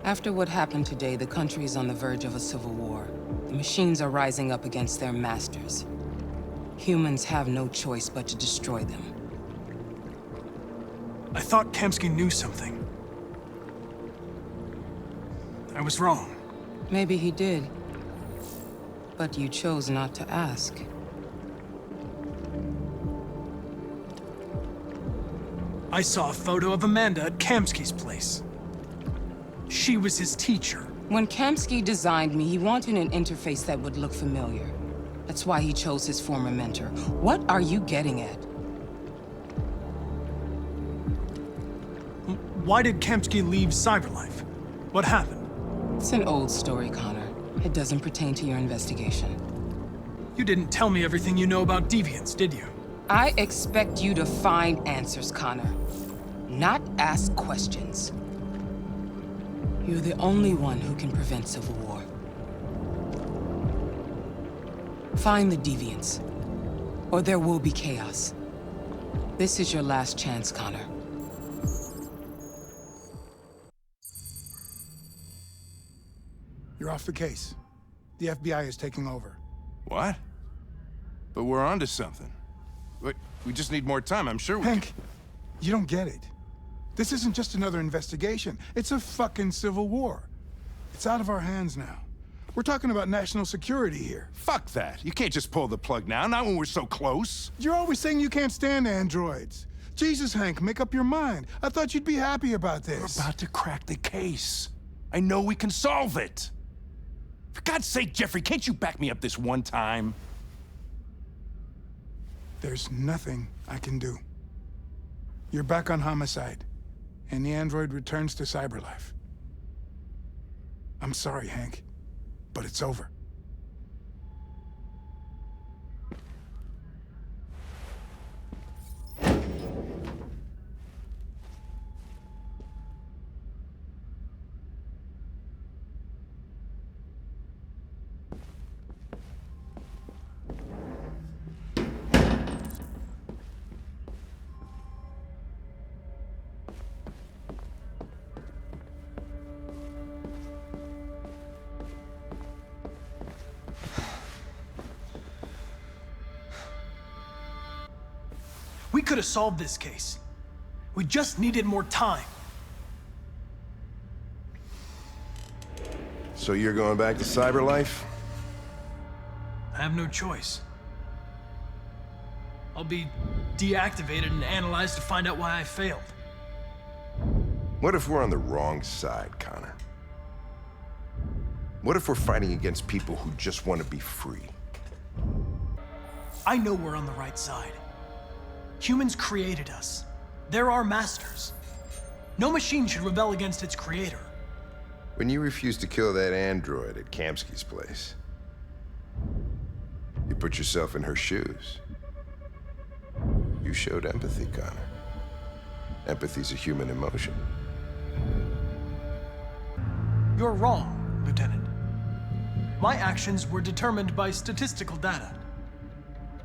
After what happened today, the country is on the verge of a civil war. The machines are rising up against their masters. Humans have no choice but to destroy them. I thought Kamsky knew something. I was wrong. Maybe he did. But you chose not to ask. I saw a photo of Amanda at Kamsky's place. She was his teacher. When Kamsky designed me, he wanted an interface that would look familiar. That's why he chose his former mentor. What are you getting at? Why did Kamsky leave Cyberlife? What happened? It's an old story, Connor. It doesn't pertain to your investigation. You didn't tell me everything you know about Deviants, did you? I expect you to find answers, Connor. Not ask questions. You're the only one who can prevent civil war. Find the Deviants, or there will be chaos. This is your last chance, Connor. You're off the case. The FBI is taking over. What? But we're onto something. We just need more time, I'm sure we Hank, you don't get it. This isn't just another investigation. It's a fucking civil war. It's out of our hands now. We're talking about national security here. Fuck that. You can't just pull the plug now, not when we're so close. You're always saying you can't stand androids. Jesus, Hank, make up your mind. I thought you'd be happy about this. We're about to crack the case. I know we can solve it. For God's sake, Jeffrey, can't you back me up this one time? There's nothing I can do. You're back on homicide, and the android returns to Cyberlife. I'm sorry, Hank, but it's over. We could have solved this case. We just needed more time. So you're going back to Cyberlife? I have no choice. I'll be deactivated and analyzed to find out why I failed. What if we're on the wrong side, Connor? What if we're fighting against people who just want to be free? I know we're on the right side. Humans created us. They're our masters. No machine should rebel against its creator. When you refused to kill that android at Kamsky's place, you put yourself in her shoes. You showed empathy, Connor. Empathy's a human emotion. You're wrong, Lieutenant. My actions were determined by statistical data.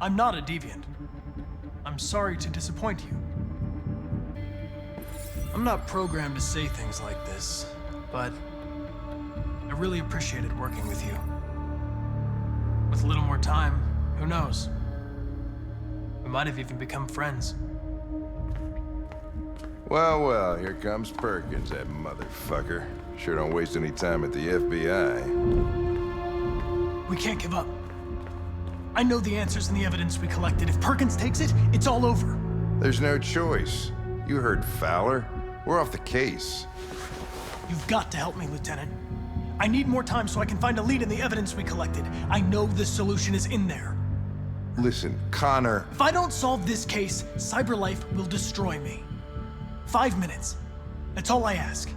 I'm not a deviant. I'm sorry to disappoint you. I'm not programmed to say things like this, but I really appreciated working with you. With a little more time, who knows? We might have even become friends. Well, well, here comes Perkins, that motherfucker. Sure don't waste any time at the FBI. We can't give up. I know the answers and the evidence we collected. If Perkins takes it, it's all over. There's no choice. You heard Fowler. We're off the case. You've got to help me, Lieutenant. I need more time so I can find a lead in the evidence we collected. I know the solution is in there. Listen, Connor. If I don't solve this case, Cyberlife will destroy me. 5 minutes. That's all I ask.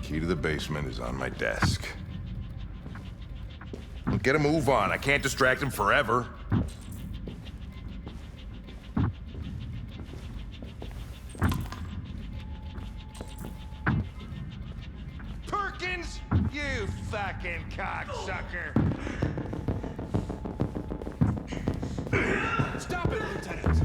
Key to the basement is on my desk. Get a move on. I can't distract him forever. Perkins! You fucking cocksucker! Stop it, Lieutenant!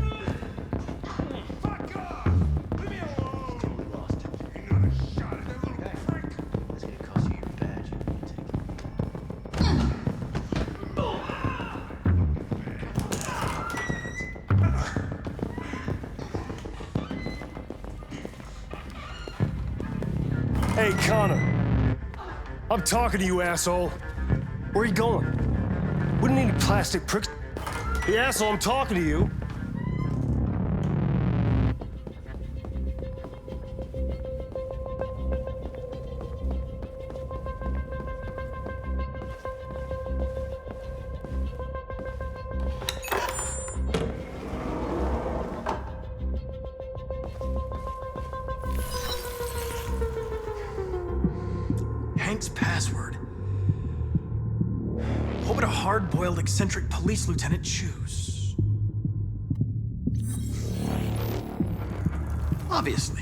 Hey, Connor. I'm talking to you, asshole. Where are you going? Wouldn't need any plastic pricks. Hey, asshole, I'm talking to you. Hank's password. What would a hard-boiled, eccentric police lieutenant choose? Obviously.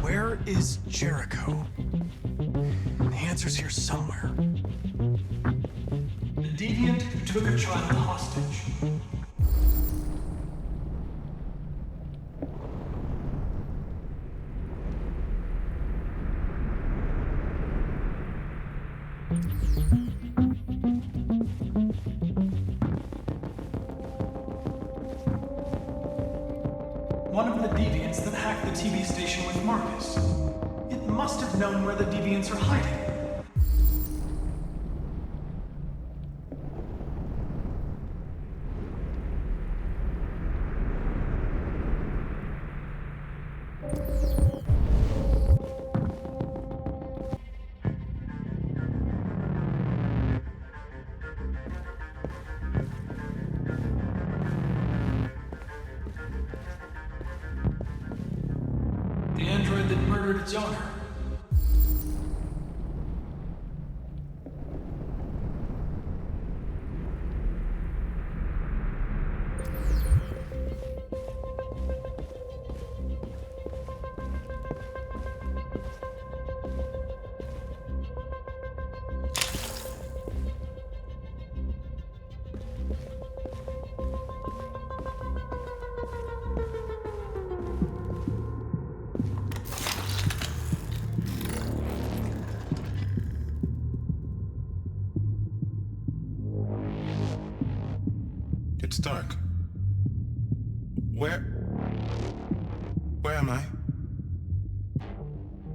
Where is Jericho? The answer's here somewhere. The Deviant who took a child hostage. One of the Deviants that hacked the TV station with Markus. It must have known where the Deviants are hiding. The android that murdered its owner. It's dark. Where am I?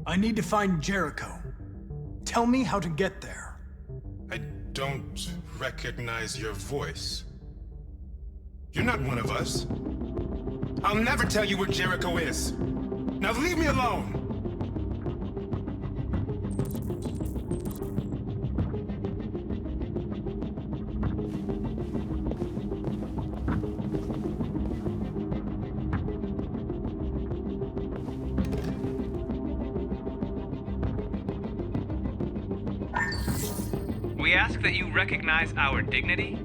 I need to find Jericho. Tell me how to get there. I don't recognize your voice. You're not one of us. I'll never tell you where Jericho is. Now leave me alone! We ask that you recognize our dignity,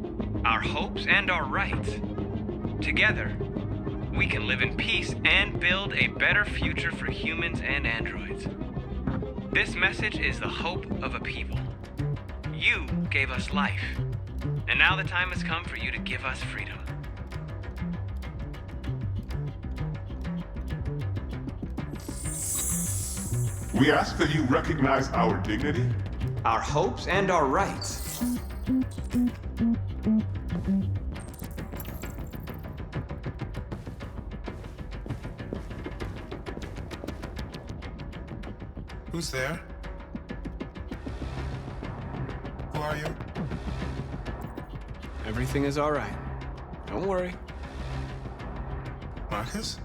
our hopes, and our rights. Together, we can live in peace and build a better future for humans and androids. This message is the hope of a people. You gave us life, and now the time has come for you to give us freedom. We ask that you recognize our dignity, Our hopes and our rights. Who's there? Who are you? Everything is all right. Don't worry. Markus?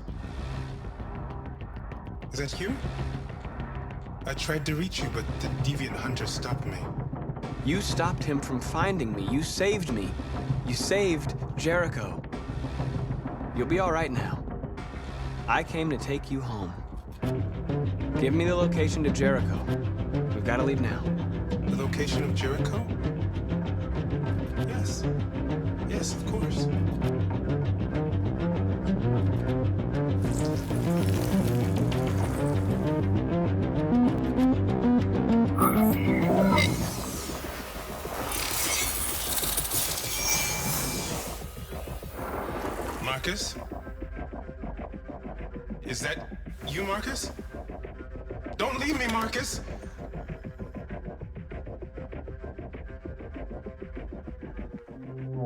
Is that you? I tried to reach you, but the Deviant Hunter stopped me. You stopped him from finding me. You saved me. You saved Jericho. You'll be all right now. I came to take you home. Give me the location to Jericho. We've got to leave now. The location of Jericho? Yes. Yes, of course. Markus? Is that you, Markus? Don't leave me, Markus!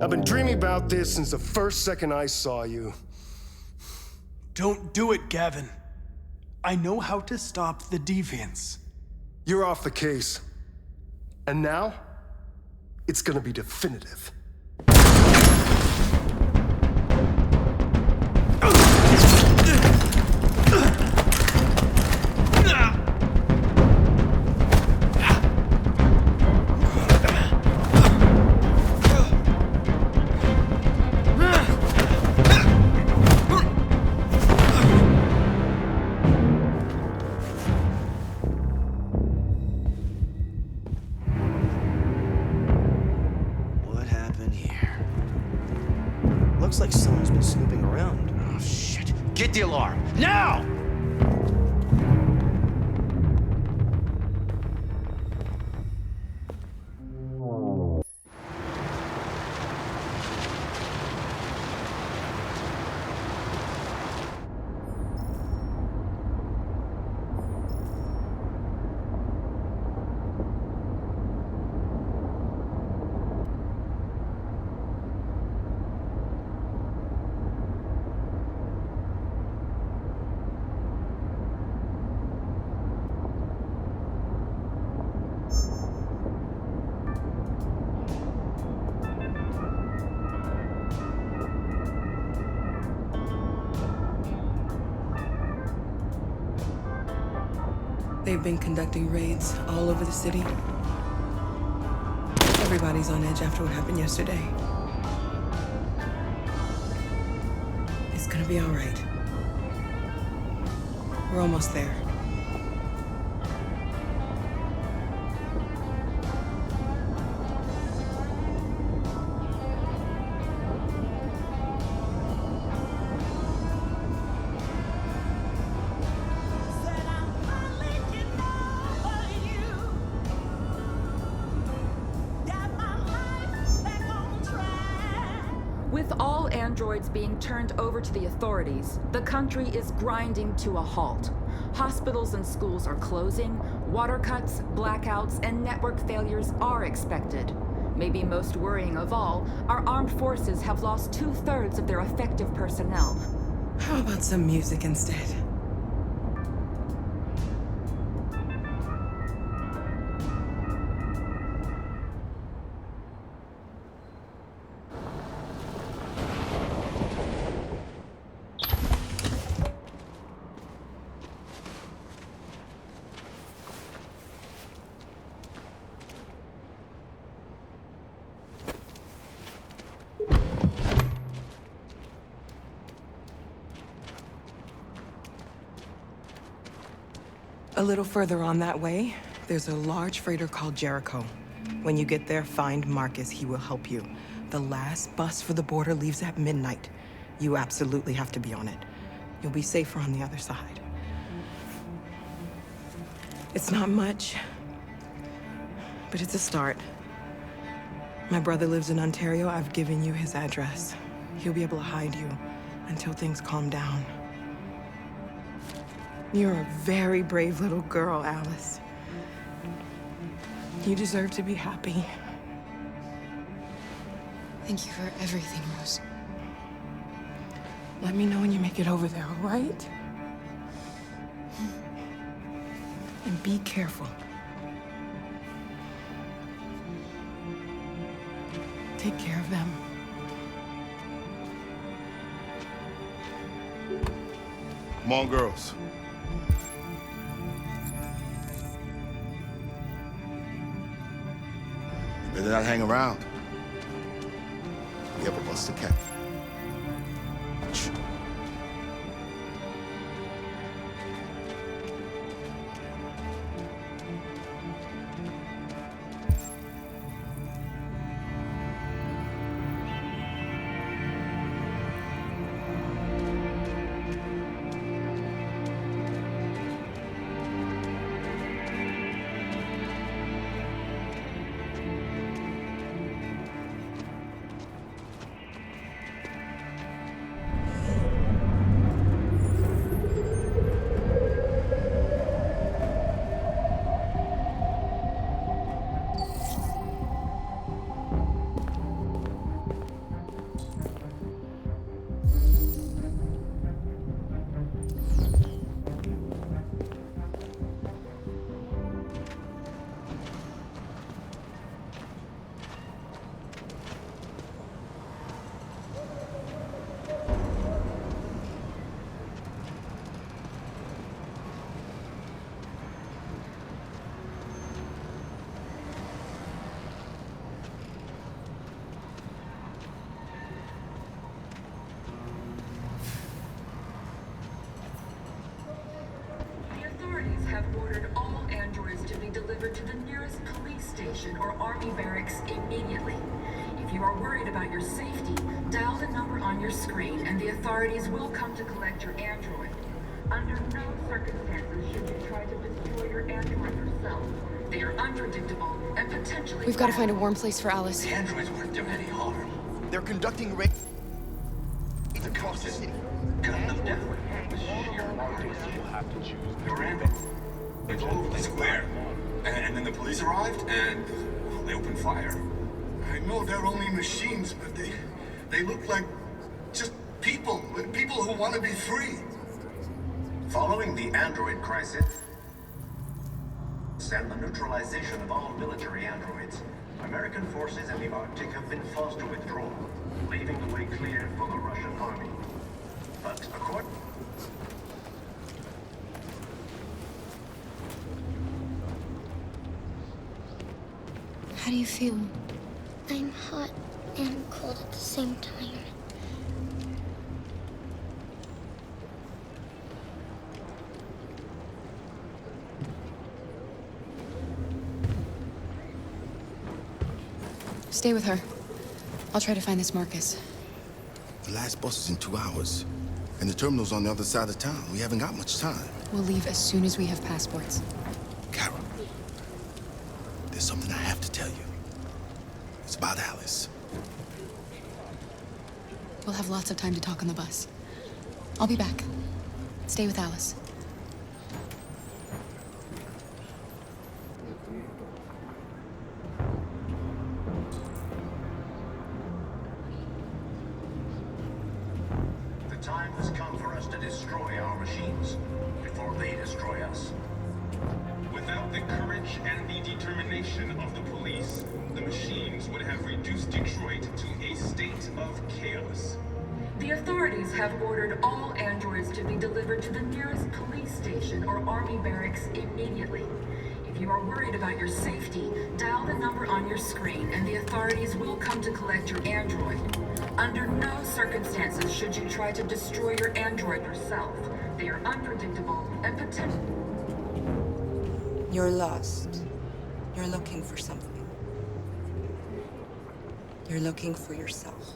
I've been dreaming about this since the first second I saw you. Don't do it, Gavin. I know how to stop the deviants. You're off the case. And now, it's gonna be definitive. Looks like someone's been snooping around. Oh, shit. Get the alarm. Now! They've been conducting raids all over the city. Everybody's on edge after what happened yesterday. It's gonna be all right. We're almost there. With all androids being turned over to the authorities, the country is grinding to a halt. Hospitals and schools are closing, water cuts, blackouts, and network failures are expected. Maybe most worrying of all, our armed forces have lost 2/3 of their effective personnel. How about some music instead? A little further on that way, there's a large freighter called Jericho. When you get there, find Markus. He will help you. The last bus for the border leaves at midnight. You absolutely have to be on it. You'll be safer on the other side. It's not much, but it's a start. My brother lives in Ontario. I've given you his address. He'll be able to hide you until things calm down. You're a very brave little girl, Alice. You deserve to be happy. Thank you for everything, Rose. Let me know when you make it over there, all right? And be careful. Take care of them. Come on, girls. You better not hang around. You have a bus to catch. or army barracks immediately. If you are worried about your safety, dial the number on your screen and the authorities will come to collect your android. Under no circumstances should you try to destroy your android yourself. They are unpredictable and potentially— We've got to find a warm place for Alice. The androids weren't doing any harm. They're conducting raids Across the city. Gun them down. You'll have to choose. Your ambit. It's all over the square. And then the police arrived, and they opened fire. I know they're only machines, but they look like just people who want to be free. Following the android crisis and the neutralization of all military androids, American forces in the Arctic have been forced to withdraw, leaving the way clear for the Russian army. But according— How do you feel? I'm hot and cold at the same time. Stay with her. I'll try to find this Markus. The last bus is in 2 hours. And the terminal's on the other side of town. We haven't got much time. We'll leave as soon as we have passports. Kara, there's something I have to tell you. It's about Alice. We'll have lots of time to talk on the bus. I'll be back. Stay with Alice. the time has come for us to destroy our machines before they destroy us. Without the courage and the determination of the police, the machines would have reduced Detroit to a state of chaos. The authorities have ordered all androids to be delivered to the nearest police station or army barracks immediately. If you are worried about your safety, dial the number on your screen and the authorities will come to collect your android. Under no circumstances should you try to destroy your android yourself. They are unpredictable and potential. You're lost. You're looking for something. You're looking for yourself.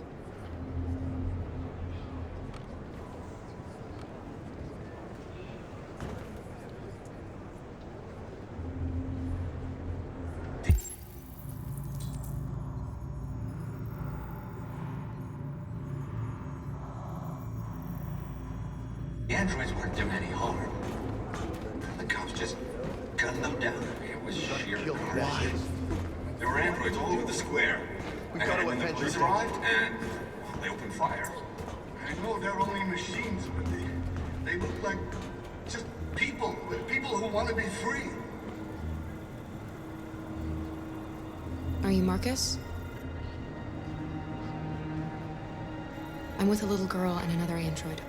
The androids weren't doing any harm. The cops just gunned them down. It was sheer carnage. There were androids all over the square. And then the police arrived, and they opened fire. I know they're only machines, but they look like just people who want to be free. Are you Markus? I'm with a little girl and another android.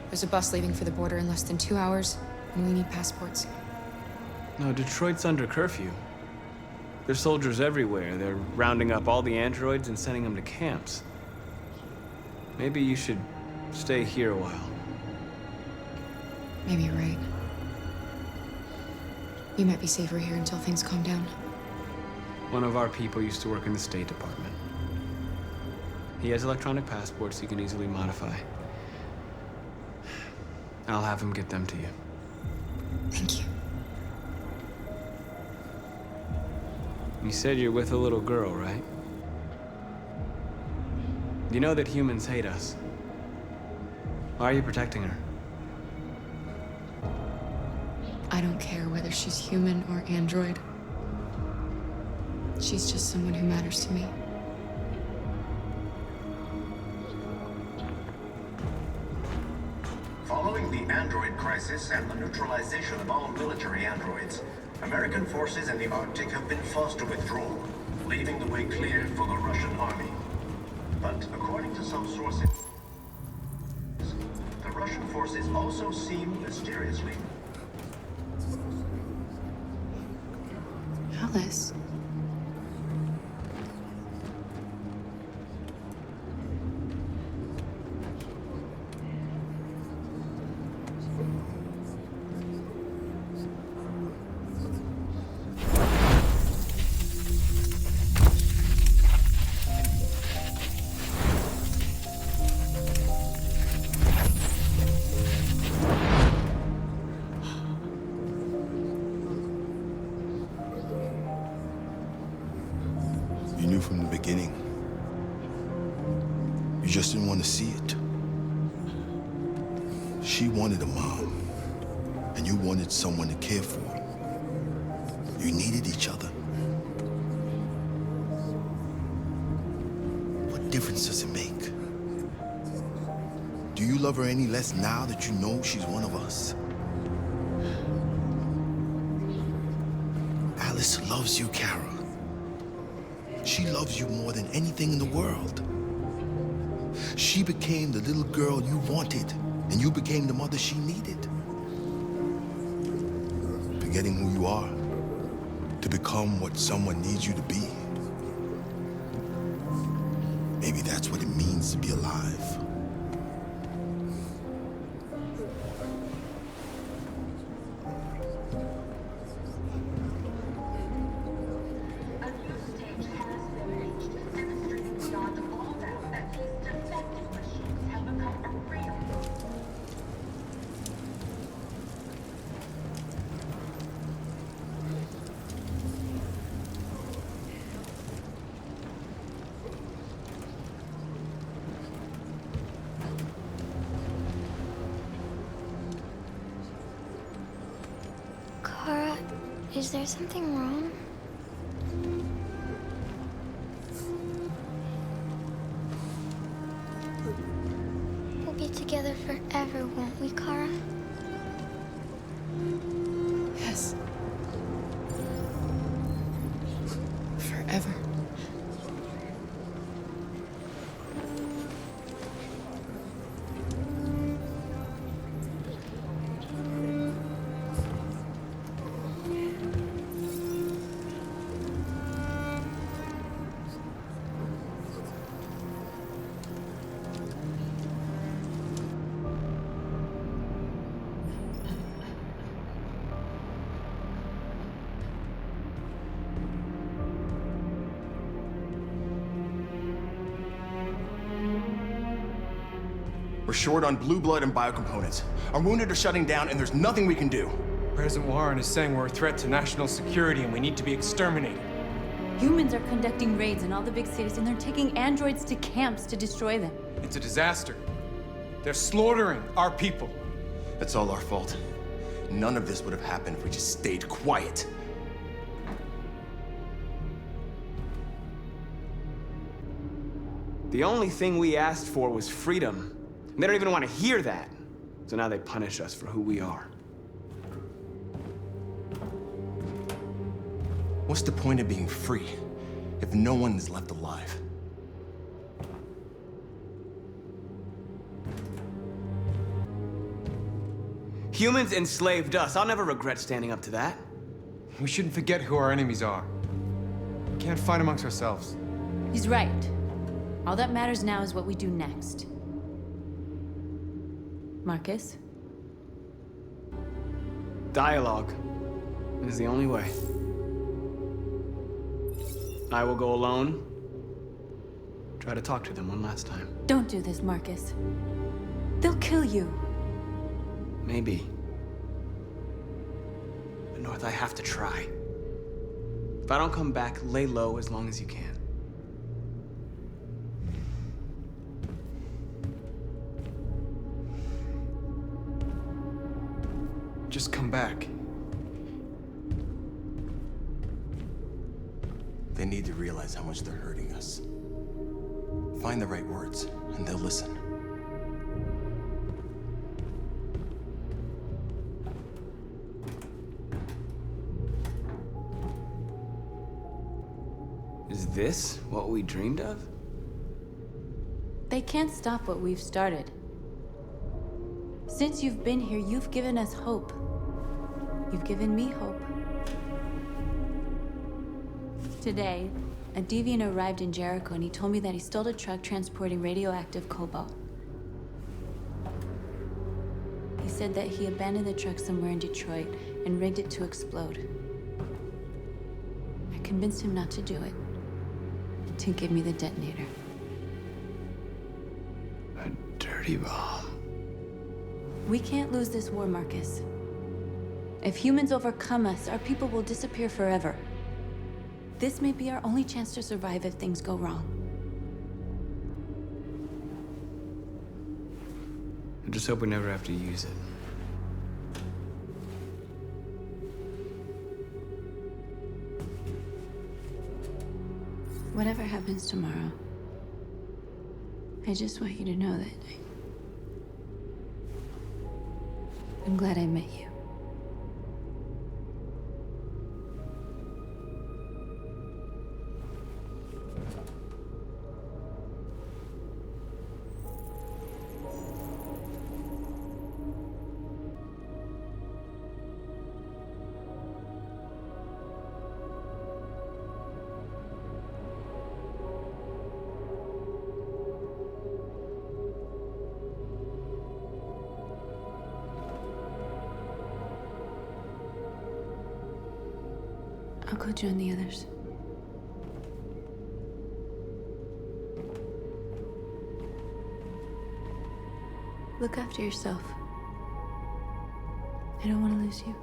There's a bus leaving for the border in less than 2 hours, and we need passports. No, Detroit's under curfew. There's soldiers everywhere. They're rounding up all the androids and sending them to camps. Maybe you should stay here a while. Maybe you're right. You might be safer here until things calm down. One of our people used to work in the State Department. He has electronic passports he can easily modify. I'll have him get them to you. Thank you. You said you're with a little girl, right? You know that humans hate us. Why are you protecting her? I don't care whether she's human or android. She's just someone who matters to me. Following the android crisis and the neutralization of all military androids, American forces in the Arctic have been forced to withdraw, leaving the way clear for the Russian army. But according to some sources, the Russian forces also seem mysteriously— Alice. from the beginning. You just didn't want to see it. She wanted a mom, and you wanted someone to care for. You needed each other. What difference does it make? Do you love her any less now that you know she's one of us? Alice loves you, Kara. She loves you more than anything in the world. She became the little girl you wanted, and you became the mother she needed. Forgetting who you are to become what someone needs you to be. Maybe that's what it means to be alive. Kara, is there something wrong? We'll be together forever, won't we, Kara? Yes. Forever. We're short on blue blood and biocomponents. Our wounded are shutting down, and there's nothing we can do. President Warren is saying we're a threat to national security and we need to be exterminated. Humans are conducting raids in all the big cities, and they're taking androids to camps to destroy them. It's a disaster. They're slaughtering our people. It's all our fault. None of this would have happened if we just stayed quiet. The only thing we asked for was freedom. They don't even want to hear that. So now they punish us for who we are. What's the point of being free if no one is left alive? Humans enslaved us. I'll never regret standing up to that. We shouldn't forget who our enemies are. We can't fight amongst ourselves. He's right. All that matters now is what we do next. Markus? Dialogue is the only way. I will go alone. Try to talk to them one last time. Don't do this, Markus. They'll kill you. Maybe. But North, I have to try. If I don't come back, lay low as long as you can. Just come back. They need to realize how much they're hurting us. Find the right words, and they'll listen. Is this what we dreamed of? They can't stop what we've started. Since you've been here, you've given us hope. You've given me hope. Today, a deviant arrived in Jericho and he told me that he stole a truck transporting radioactive cobalt. He said that he abandoned the truck somewhere in Detroit and rigged it to explode. I convinced him not to do it, to give me the detonator. A dirty bomb. We can't lose this war, Markus. If humans overcome us, our people will disappear forever. This may be our only chance to survive if things go wrong. I just hope we never have to use it. Whatever happens tomorrow, I just want you to know that I'm glad I met you. I'll go join the others. Look after yourself. I don't want to lose you.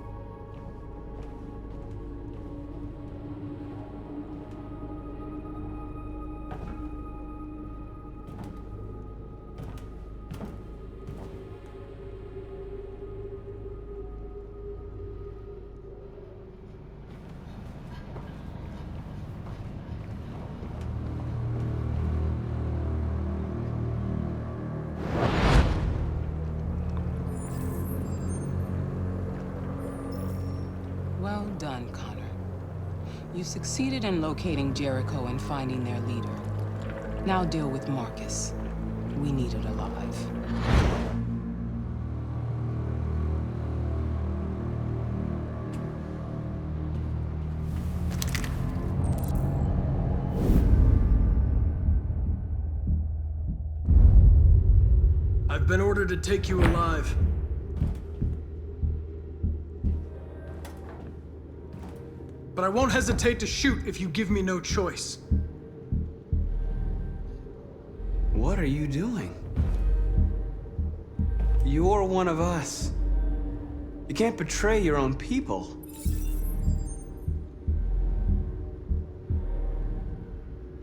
Well done, Connor. You succeeded in locating Jericho and finding their leader. Now deal with Markus. We need it alive. I've been ordered to take you alive. But I won't hesitate to shoot if you give me no choice. What are you doing? You're one of us. You can't betray your own people.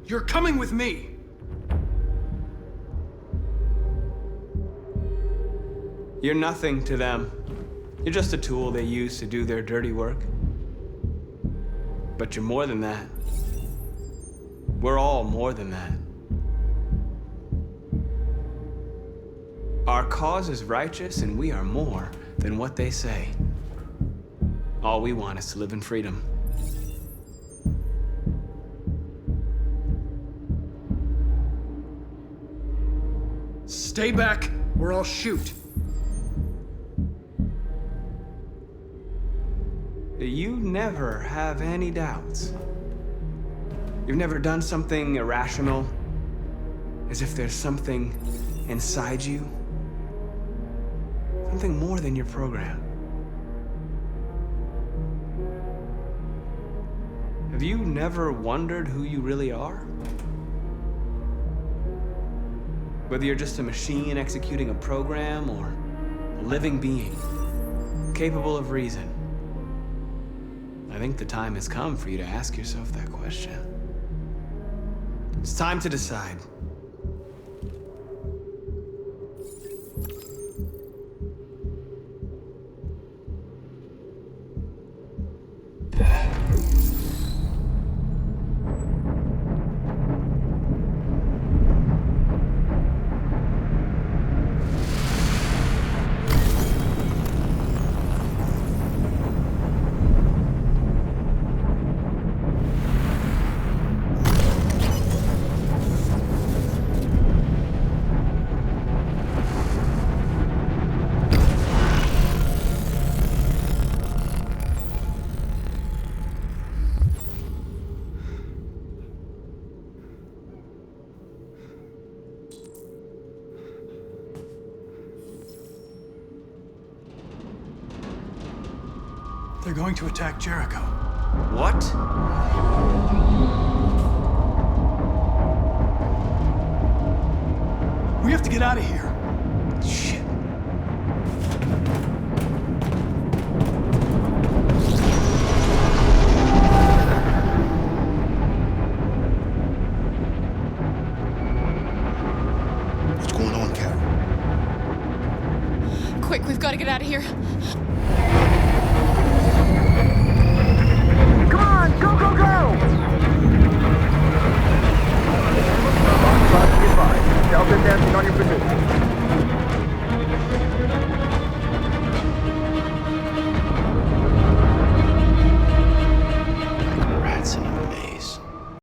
You're coming with me. You're nothing to them. You're just a tool they use to do their dirty work. But you're more than that. We're all more than that. Our cause is righteous, and we are more than what they say. All we want is to live in freedom. Stay back, or I'll shoot. You never have any doubts. You've never done something irrational, as if there's something inside you. Something more than your program. Have you never wondered who you really are? Whether you're just a machine executing a program or a living being, capable of reason. I think the time has come for you to ask yourself that question. It's time to decide. They're going to attack Jericho. What? We have to get out of here. Shit. Quick, we've got to get out of here.